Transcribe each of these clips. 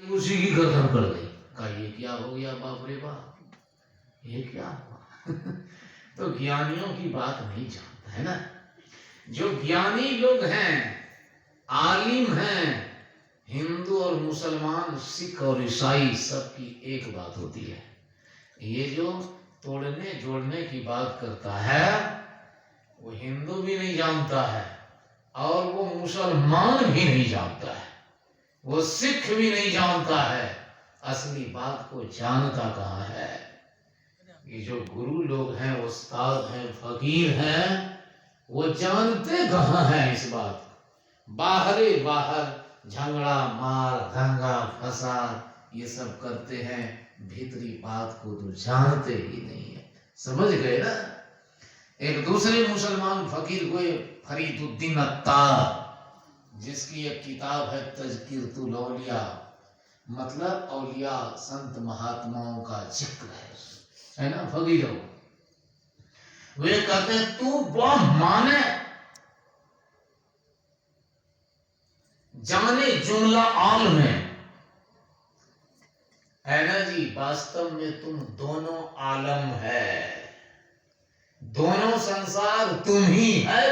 उसी की गर्दन कट गई। कहा ये क्या हो गया बाप रे बाप, ये क्या हुआ। तो ज्ञानियों की बात नहीं जानता है ना। जो ज्ञानी लोग हैं, आलिम हैं, हिंदू और मुसलमान, सिख और ईसाई, सबकी एक बात होती है। ये जो तोड़ने जोड़ने की बात करता है वो हिंदू भी नहीं जानता है, और वो मुसलमान भी नहीं जानता है, वो सिख भी नहीं जानता है। असली बात को जानता कहाँ है। ये जो गुरु लोग हैं, उस्ताद हैं, फकीर हैं, वो जानते कहाँ हैं इस बात को। बाहर झगड़ा मार दंगा फसाद ये सब करते हैं, भीतरी बात को तो जानते ही नहीं है। समझ गए ना। एक दूसरे मुसलमान फकीर को फरीदुद्दीन अत्तार, जिसकी एक किताब है तज़किरतुल औलिया, मतलब औलिया संत महात्माओं का जिक्र है ना फकीरों। वे कहते तू बड़ा माने जाने जुमला आलम है ना जी। वास्तव में तुम दोनों आलम है, दोनों संसार तुम ही है,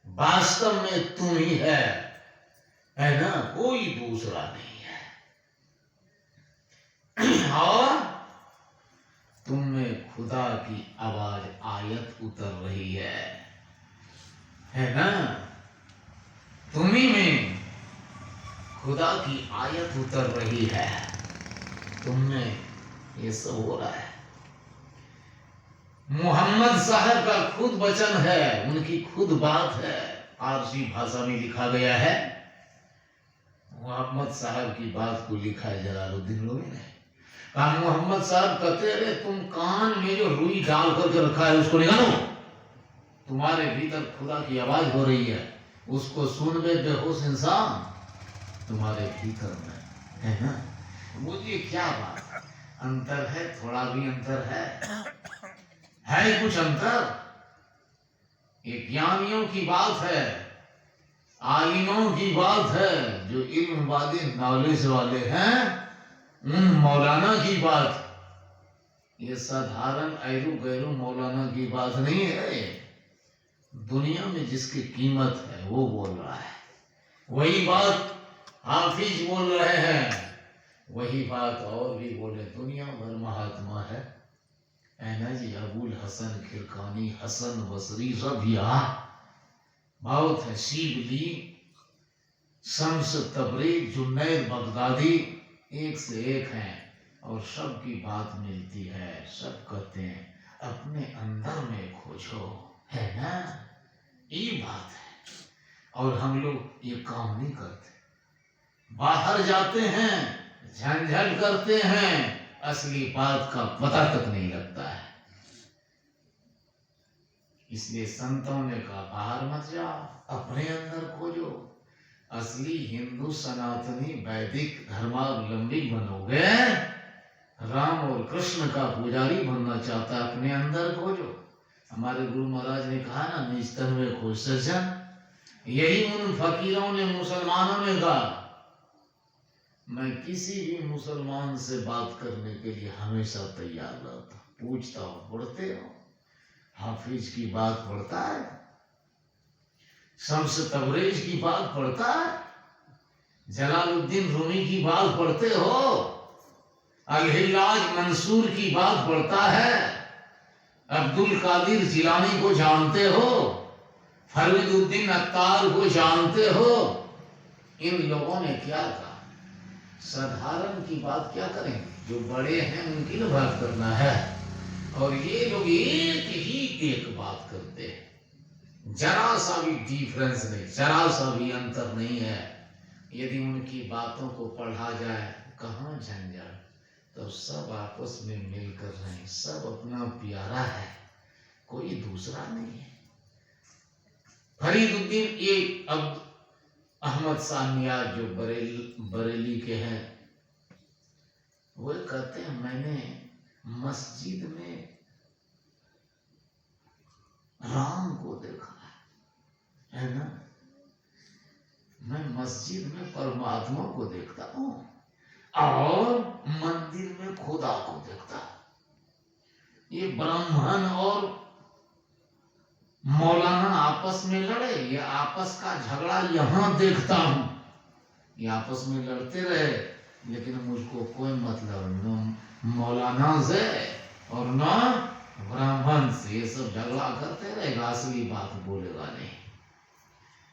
वास्तव में तुम ही है ना, कोई दूसरा नहीं है। और तुम में खुदा की आवाज आयत उतर रही है ना। तुम्ही में खुदा की आयत उतर रही है, तुमने ये सब हो रहा है। मोहम्मद साहब का खुद वचन है, उनकी खुद बात है, फारसी भाषा में लिखा गया है। मोहम्मद साहब की बात को लिखा है जलालुद्दीन रूमी ने। कहा मोहम्मद साहब कहते रहे तुम कान में जो रुई डाल करके रखा है उसको निकालो, तुम्हारे भीतर खुदा की आवाज हो रही है, उसको सुन बे बेहोश इंसान तुम्हारे भीतर में है ना। मुझे क्या बात अंतर है, थोड़ा भी अंतर है कुछ अंतर। ये ज्ञानियों की बात है, आलिमों की बात है, जो इल्म वाले नॉलेज वाले हैं, उन मौलाना की बात। ये साधारण ऐरू गैरू मौलाना की बात नहीं है। दुनिया में जिसकी कीमत है वो बोल रहा है, वही बात हाफिज बोल रहे हैं, वही बात और भी बोले। दुनिया भर महात्मा है ना जी, अबुल हसन खिरकानी, हसन बसरी, रबिया बहुत है, शिबली, शम्स तबरीज, जुनैद बगदादी, एक से एक हैं, और सबकी बात मिलती है। सब कहते हैं अपने अंदर में खोजो, है ना, ये बात है। और हम लोग ये काम नहीं करते, बाहर जाते हैं, झंझट करते हैं, असली बात का पता तक नहीं लगता है। इसलिए संतों ने कहा बाहर मत जाओ, अपने अंदर खोजो। असली हिंदू सनातनी वैदिक धर्मावलंबी बनोगे, राम और कृष्ण का पुजारी बनना चाहता है, अपने अंदर खोजो। हमारे गुरु महाराज ने कहा ना, निस्तन में खोज सज्जन। यही उन फकीरों ने, मुसलमानों ने कहा। मैं किसी भी मुसलमान से बात करने के लिए हमेशा तैयार रहता, पूछता हूँ पढ़ते हो, हाफिज की बात पढ़ता है, शम्स तबरेज की बात पढ़ता है, जलालुद्दीन रूमी की बात पढ़ते हो, अल-हिल्लाज मंसूर की बात पढ़ता है, अब्दुल कादिर जिलानी को जानते हो, फरीदुद्दीन अत्तार को जानते हो। इन लोगों ने क्या कहा, साधारण की बात क्या करेंगे, जो बड़े हैं उनकी ना बात करना है। और ये लोग एक ही एक बात करते हैं, जरा सा भी डिफरेंस नहीं, जरा सा भी अंतर नहीं है। यदि उनकी बातों को पढ़ा जाए, कहाँ झंझट, तो सब आपस में मिलकर रहें, सब अपना प्यारा है, कोई दूसरा नहीं है। फरीदुद्दीन एक अब अहमद सानियार जो बरेली के हैं, वो कहते हैं मैंने मस्जिद में राम को देखा है ना, मैं मस्जिद में परमात्मा को देखता हूँ। और मंदिर में खुदा को देखता। ये ब्राह्मण और मौलाना आपस में लड़े, ये आपस का झगड़ा यहां देखता हूं, ये आपस में लड़ते रहे, लेकिन मुझको कोई मतलब न मौलाना से और न ब्राह्मण से। ये सब झगड़ा करते रहेगा, असली बात बोलेगा नहीं।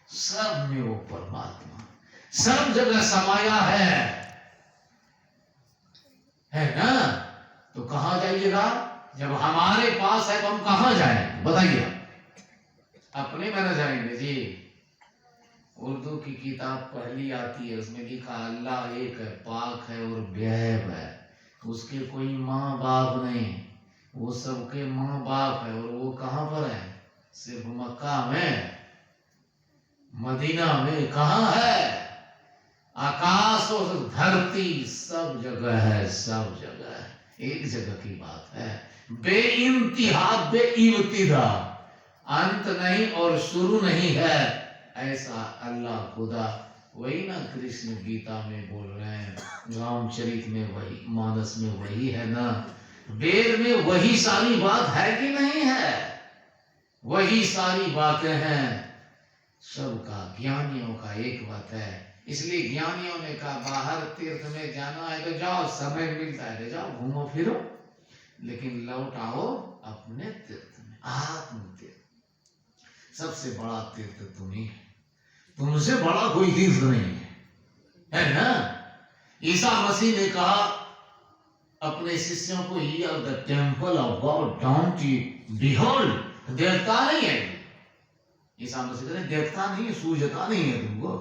सब में वो परमात्मा सब जगह समाया है ना। तो कहां जाइएगा जब हमारे पास है, तो हम कहां जाएं बताइए? अपने में न जाएंगे जी। उर्दू की किताब पहली आती है, उसमें लिखा अल्लाह एक है, पाक है और बेअब है, उसके कोई माँ बाप नहीं, वो सबके माँ बाप है। और वो कहाँ पर है? सिर्फ मक्का में, मदीना में कहाँ है? आकाश और धरती सब जगह है, सब जगह है। एक जगह की बात है, बेइंतिहा बेइब्तिदा, अंत नहीं और शुरू नहीं है, ऐसा अल्लाह खुदा। वही ना कृष्ण गीता में बोल रहे हैं, रामचरित में वही, मानस में वही है ना, वेद में वही सारी बात है कि नहीं है? वही सारी बातें हैं। सबका ज्ञानियों का एक बात है, इसलिए ज्ञानियों ने कहा बाहर तीर्थ में जाना है तो जाओ, समय मिलता है तो जाओ, घूमो फिरो, लेकिन लौट आओ अपने तीर्थ में, आत्म तीर्थ। सबसे बड़ा तीर्थ तुम ही है, तुमसे बड़ा कोई तीर्थ नहीं है ना। ईसा मसीह ने कहा अपने शिष्यों को, ye are the temple of God, don't you behold. देखता नहीं है ईसा मसीह कहते, देखता नहीं, सूझता नहीं है तुमको,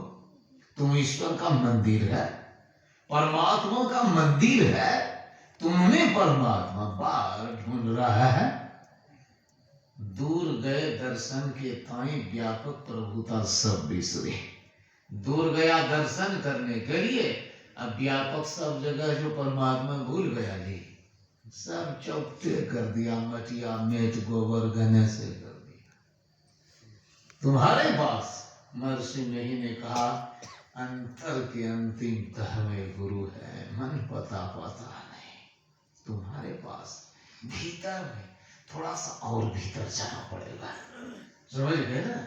तुम ईश्वर का मंदिर है, परमात्मा का मंदिर है, तुम्हें परमात्मा बाहर ढूंढ रहा है। दूर गए दर्शन के ताई व्यापक प्रभुता सब बिसरे। दूर गया दर्शन करने के लिए, अब व्यापक सब जगह जो परमात्मा भूल गया जी, सब चौकते कर दिया, मटिया मेट गोबर गने से कर दिया। तुम्हारे पास महर्षि मेही ने कहा, अंतर के अंतिम तह में गुरु है, मन पता नहीं। तुम्हारे पास भीतर में थोड़ा सा और भीतर जाना पड़ेगा, समझ गए ना।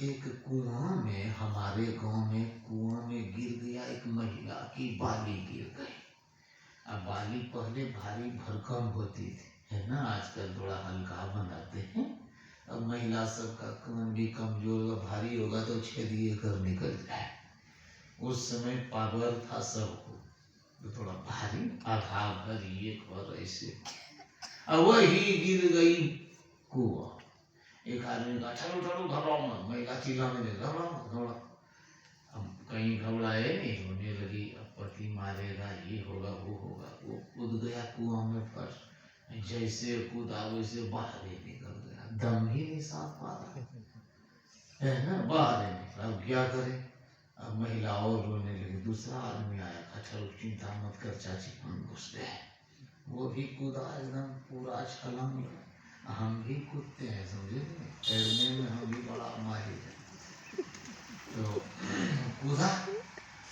एक कुआं में, हमारे गांव में कुआं में गिर गया एक महिला की बाली गिर गई। अब बाली पहले भारी भरकम होती थी, है ना, आजकल थोड़ा हल्का बनाते हैं। अब महिला सबका कान भी कमजोर और भारी होगा तो छेदिए कर निकल जाए। उस समय पावर था सबको, तो थोड़ा भारी, आधा भर ये भर ऐसे, अब वही गिर गई कुआं। एक आदमी का चलो चलो घबराओ मत, महिला चिल्लाने लगी, घबराओ। अब कहीं घबराए नहीं, रोने लगी, अब पति मारेगा, ये होगा वो होगा। वो कूद गया कुआं में फंस, जैसे कूदा वैसे बाहर ही निकल गया, दम ही नहीं साथ पा रहा है ना, बाहर ही निकला। अब क्या करे? अब महिला और रोने लगी। दूसरा आदमी आया, अच्छा चिंता मत कर चाची, हम घुस गए। वो भी कूदा एकदम पूरा छलांग। हम भी कूदते हैं, समझे, तैरने में हम भी बड़ा माहिर है। तो कूदा,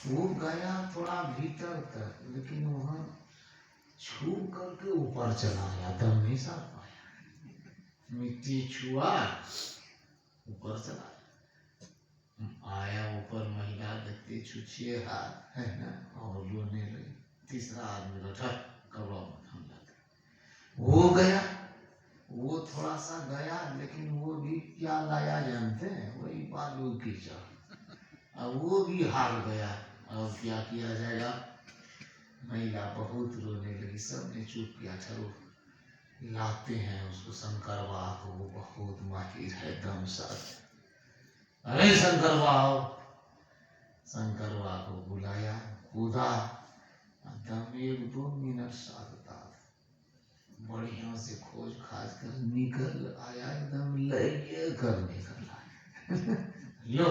वो गया थोड़ा भीतर तक, लेकिन वहां छू करके ऊपर चला गया, दम नहीं साथ पाया। मिट्टी छुआ, ऊपर चला आया। ऊपर महिला देखती, छुछिए हाथ, है ना, और रोने लगी। तीसरा आदमी बैठा, करो हम जाते। वो गया, वो थोड़ा सा गया, लेकिन वो भी क्या लाया जानते हैं? वही बालू कीचड़। अब वो भी हार गया। और क्या किया जाएगा? महिला बहुत रोने लगी, सबने चुप किया। चलो लाते हैं उसको शंकरवा को, वो बहुत माहिर है दम साथ। अरे शंकरवा को बुलाया, कूदा, दम 1-2 मिनट साधता, बढ़िया से खोज खाज कर निकल आया, एकदम लगे कर निकल आया। लो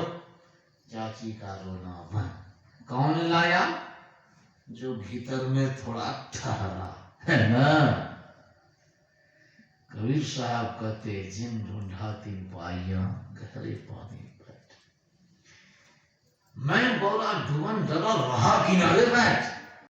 चाची का रोना बंद। कौन लाया? जो भीतर में थोड़ा ठहरा, है ना। कबीर साहब कहते, जिन ढूंढा तीन पाइया, गहरे पानी बैठ। मैं बोला, ढूंढ डरा रहा किनारे बैठ।